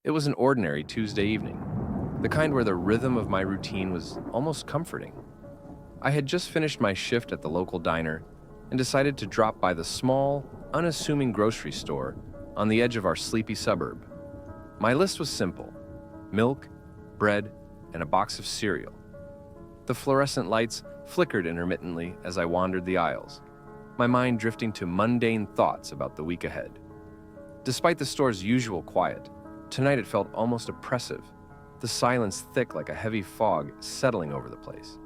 It was an ordinary Tuesday evening, the kind where the rhythm of my routine was almost comforting. I had just finished my shift at the local diner and decided to drop by the small, unassuming grocery store on the edge of our sleepy suburb. My list was simple: milk, bread, and a box of cereal. The fluorescent lights flickered intermittently as I wandered the aisles, my mind drifting to mundane thoughts about the week ahead. Despite the store's usual quiet, tonight it felt almost oppressive, the silence thick like a heavy fog settling over the place.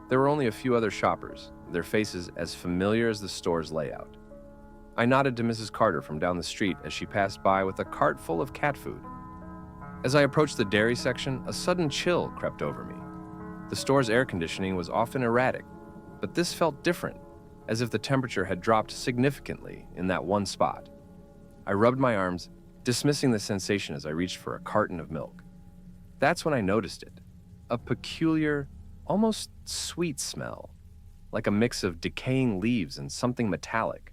There were only a few other shoppers, their faces as familiar as the store's layout. I nodded to Mrs. Carter from down the street as she passed by with a cart full of cat food. As I approached the dairy section, a sudden chill crept over me. The store's air conditioning was often erratic, but this felt different, as if the temperature had dropped significantly in that one spot. I rubbed my arms, dismissing the sensation as I reached for a carton of milk. That's when I noticed it, a peculiar, almost sweet smell, like a mix of decaying leaves and something metallic.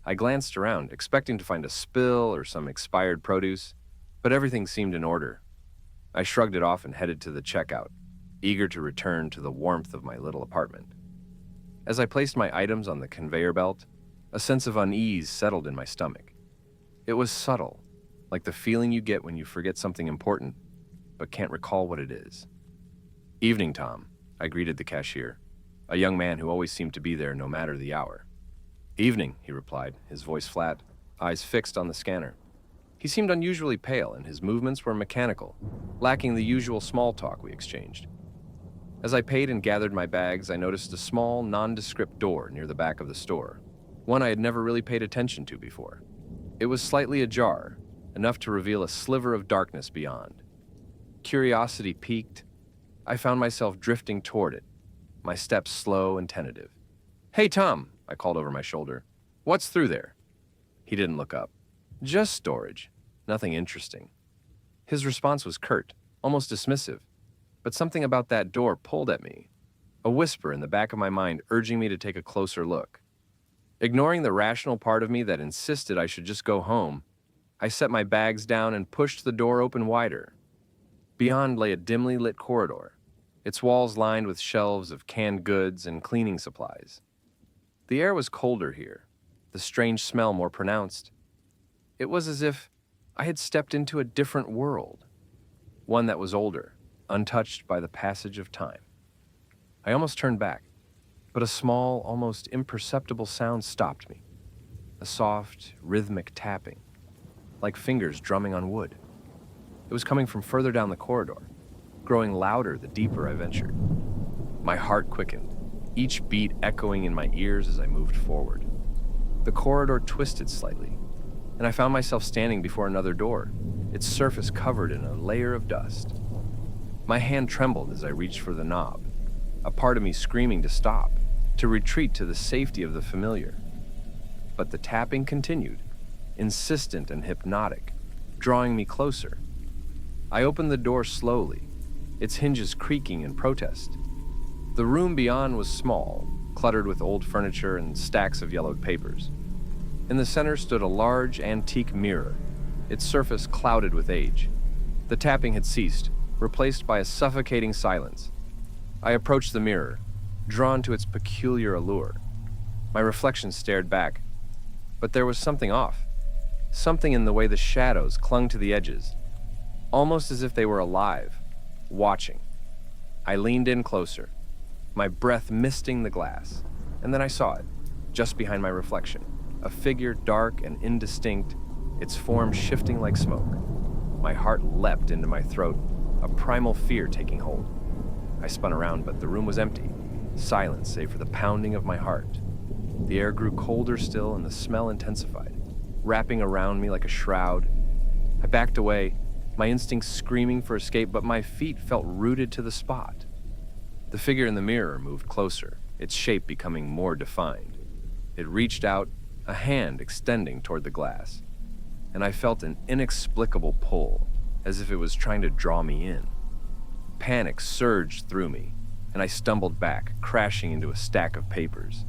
I glanced around, expecting to find a spill or some expired produce, but everything seemed in order. I shrugged it off and headed to the checkout, eager to return to the warmth of my little apartment. As I placed my items on the conveyor belt, a sense of unease settled in my stomach. It was subtle, like the feeling you get when you forget something important, but can't recall what it is. "Evening, Tom," I greeted the cashier, a young man who always seemed to be there no matter the hour. "Evening," he replied, his voice flat, eyes fixed on the scanner. He seemed unusually pale, and his movements were mechanical, lacking the usual small talk we exchanged. As I paid and gathered my bags, I noticed a small, nondescript door near the back of the store, one I had never really paid attention to before. It was slightly ajar, enough to reveal a sliver of darkness beyond. Curiosity piqued, I found myself drifting toward it, my steps slow and tentative. "Hey, Tom," I called over my shoulder. "What's through there?" He didn't look up. "Just storage. Nothing interesting." His response was curt, almost dismissive, but something about that door pulled at me, a whisper in the back of my mind urging me to take a closer look. Ignoring the rational part of me that insisted I should just go home, I set my bags down and pushed the door open wider. Beyond lay a dimly lit corridor, its walls lined with shelves of canned goods and cleaning supplies. The air was colder here, the strange smell more pronounced. It was as if I had stepped into a different world, one that was older, untouched by the passage of time. I almost turned back, but a small, almost imperceptible sound stopped me. A soft, rhythmic tapping, like fingers drumming on wood. It was coming from further down the corridor, growing louder the deeper I ventured. My heart quickened, each beat echoing in my ears as I moved forward. The corridor twisted slightly, and I found myself standing before another door, its surface covered in a layer of dust. My hand trembled as I reached for the knob, a part of me screaming to stop, to retreat to the safety of the familiar. But the tapping continued, insistent and hypnotic, drawing me closer. I opened the door slowly, its hinges creaking in protest. The room beyond was small, cluttered with old furniture and stacks of yellowed papers. In the center stood a large antique mirror, its surface clouded with age. The tapping had ceased, replaced by a suffocating silence. I approached the mirror, drawn to its peculiar allure. My reflection stared back, but there was something off, something in the way the shadows clung to the edges, almost as if they were alive, watching. I leaned in closer, my breath misting the glass, and then I saw it, just behind my reflection, a figure dark and indistinct, its form shifting like smoke. My heart leapt into my throat, a primal fear taking hold. I spun around, but the room was empty, silent save for the pounding of my heart. The air grew colder still, and the smell intensified, wrapping around me like a shroud. I backed away, my instincts screaming for escape, but my feet felt rooted to the spot. The figure in the mirror moved closer, its shape becoming more defined. It reached out, a hand extending toward the glass, and I felt an inexplicable pull, as if it was trying to draw me in. Panic surged through me, and I stumbled back, crashing into a stack of papers.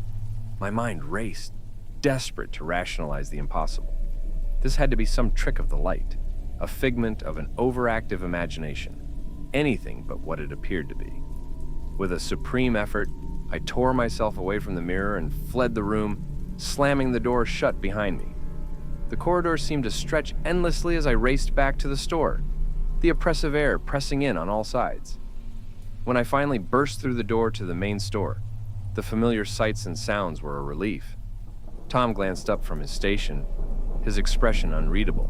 My mind raced, desperate to rationalize the impossible. This had to be some trick of the light. a figment of an overactive imagination, anything but what it appeared to be. With a supreme effort, I tore myself away from the mirror and fled the room, slamming the door shut behind me. The corridor seemed to stretch endlessly as I raced back to the store, the oppressive air pressing in on all sides. When I finally burst through the door to the main store, the familiar sights and sounds were a relief. Tom glanced up from his station, his expression unreadable.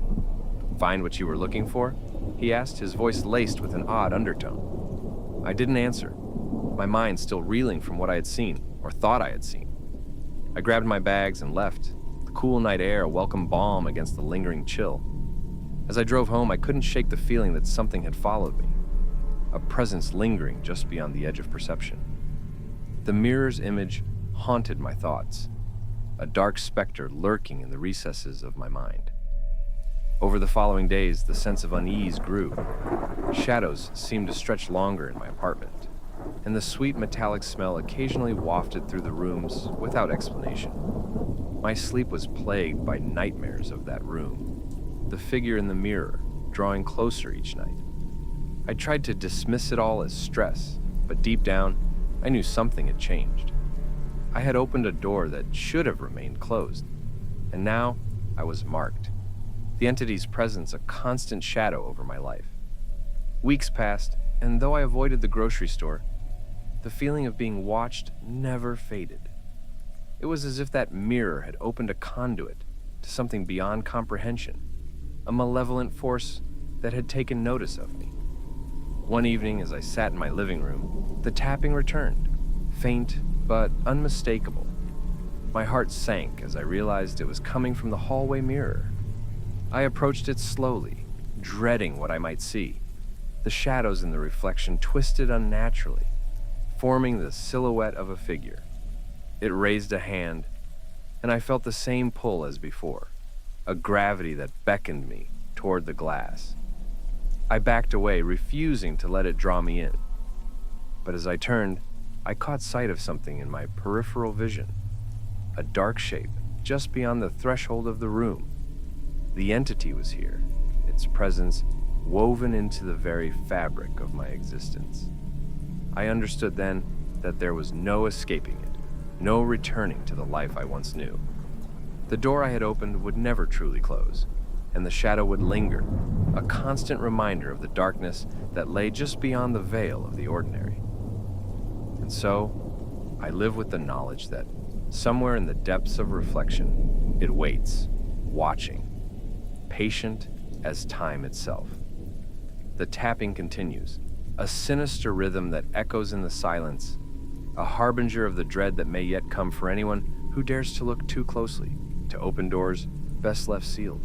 "Find what you were looking for?" he asked, his voice laced with an odd undertone. I didn't answer, my mind still reeling from what I had seen, or thought I had seen. I grabbed my bags and left, the cool night air a welcome balm against the lingering chill. As I drove home, I couldn't shake the feeling that something had followed me, a presence lingering just beyond the edge of perception. The mirror's image haunted my thoughts, a dark specter lurking in the recesses of my mind. Over the following days, the sense of unease grew. Shadows seemed to stretch longer in my apartment, and the sweet metallic smell occasionally wafted through the rooms without explanation. My sleep was plagued by nightmares of that room, the figure in the mirror drawing closer each night. I tried to dismiss it all as stress, but deep down, I knew something had changed. I had opened a door that should have remained closed, and now I was marked, the entity's presence a constant shadow over my life. Weeks passed, and though I avoided the grocery store, the feeling of being watched never faded. It was as if that mirror had opened a conduit to something beyond comprehension, a malevolent force that had taken notice of me. One evening, as I sat in my living room, the tapping returned, faint but unmistakable. My heart sank as I realized it was coming from the hallway mirror. I approached it slowly, dreading what I might see. The shadows in the reflection twisted unnaturally, forming the silhouette of a figure. It raised a hand, and I felt the same pull as before, a gravity that beckoned me toward the glass. I backed away, refusing to let it draw me in. But as I turned, I caught sight of something in my peripheral vision, a dark shape just beyond the threshold of the room. The entity was here, its presence woven into the very fabric of my existence. I understood then that there was no escaping it, no returning to the life I once knew. The door I had opened would never truly close, and the shadow would linger, a constant reminder of the darkness that lay just beyond the veil of the ordinary. And so, I live with the knowledge that somewhere in the depths of reflection, it waits, watching, patient as time itself. The tapping continues, a sinister rhythm that echoes in the silence, a harbinger of the dread that may yet come for anyone who dares to look too closely, to open doors best left sealed.